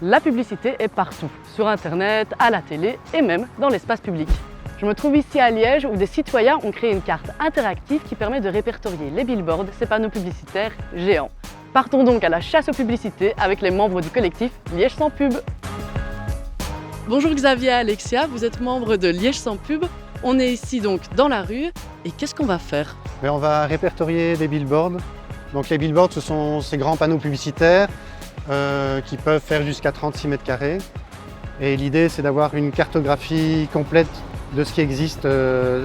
La publicité est partout, sur internet, à la télé et même dans l'espace public. Je me trouve ici à Liège où des citoyens ont créé une carte interactive qui permet de répertorier les billboards, ces panneaux publicitaires géants. Partons donc à la chasse aux publicités avec les membres du collectif Liège sans pub. Bonjour Xavier et Alexia, vous êtes membres de Liège sans pub. On est ici donc dans la rue et qu'est-ce qu'on va faire? On va répertorier des billboards. Donc les billboards, ce sont ces grands panneaux publicitaires qui peuvent faire jusqu'à 36 mètres carrés. Et l'idée, c'est d'avoir une cartographie complète de ce qui existe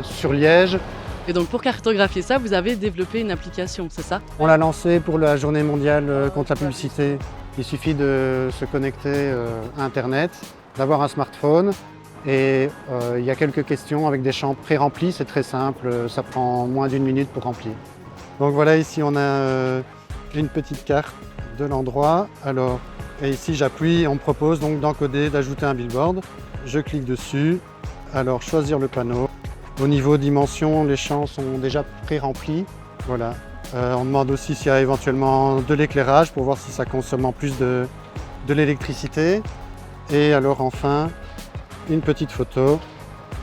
sur Liège. Et donc pour cartographier ça, vous avez développé une application, c'est ça? On l'a lancée pour la journée mondiale contre la publicité. Il suffit de se connecter à Internet, d'avoir un smartphone et il y a quelques questions avec des champs pré-remplis, c'est très simple, ça prend moins d'1 minute pour remplir. Donc voilà, ici on a une petite carte de l'endroit. Alors, et ici j'appuie, on me propose donc d'encoder, d'ajouter un billboard. Je clique dessus, alors choisir le panneau. Au niveau dimension, les champs sont déjà pré-remplis. Voilà. On demande aussi s'il y a éventuellement de l'éclairage pour voir si ça consomme en plus de l'électricité. Et alors enfin, une petite photo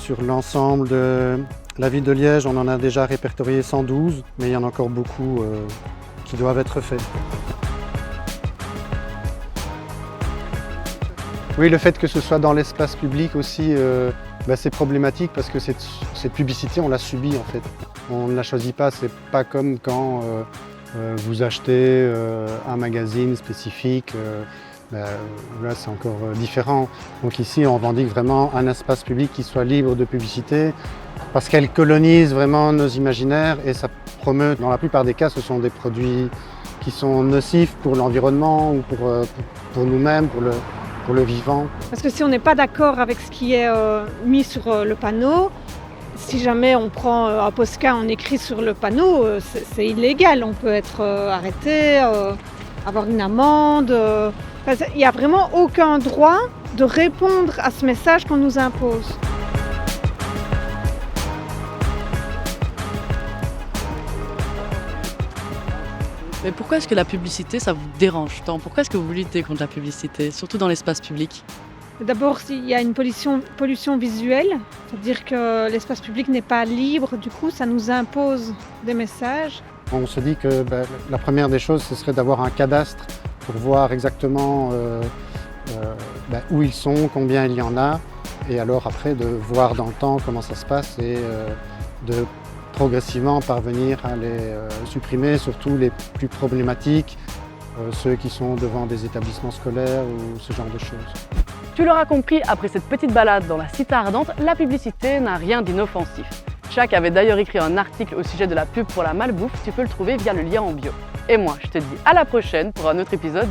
sur l'ensemble de la ville de Liège. On en a déjà répertorié 112, mais il y en a encore beaucoup qui doivent être faits. Oui, le fait que ce soit dans l'espace public aussi, c'est problématique parce que cette publicité, on l'a subie en fait. On ne la choisit pas, c'est pas comme quand vous achetez un magazine spécifique. Là, c'est encore différent. Donc ici, on revendique vraiment un espace public qui soit libre de publicité parce qu'elle colonise vraiment nos imaginaires et ça promeut, dans la plupart des cas, ce sont des produits qui sont nocifs pour l'environnement ou pour nous-mêmes, pour le vivant. Parce que si on n'est pas d'accord avec ce qui est mis sur le panneau, si jamais on prend un posca, on écrit sur le panneau, c'est illégal. On peut être arrêté, avoir une amende. Il n'y a vraiment aucun droit de répondre à ce message qu'on nous impose. Mais pourquoi est-ce que la publicité, ça vous dérange tant? Pourquoi est-ce que vous luttez contre la publicité, surtout dans l'espace public? D'abord, il y a une pollution visuelle, c'est-à-dire que l'espace public n'est pas libre, du coup ça nous impose des messages. On se dit que la première des choses, ce serait d'avoir un cadastre pour voir exactement où ils sont, combien il y en a, et alors après de voir dans le temps comment ça se passe et de progressivement parvenir à les supprimer, surtout les plus problématiques, ceux qui sont devant des établissements scolaires ou ce genre de choses. Tu l'auras compris, après cette petite balade dans la cité ardente, la publicité n'a rien d'inoffensif. Chaque avait d'ailleurs écrit un article au sujet de la pub pour la malbouffe, tu peux le trouver via le lien en bio. Et moi, je te dis à la prochaine pour un autre épisode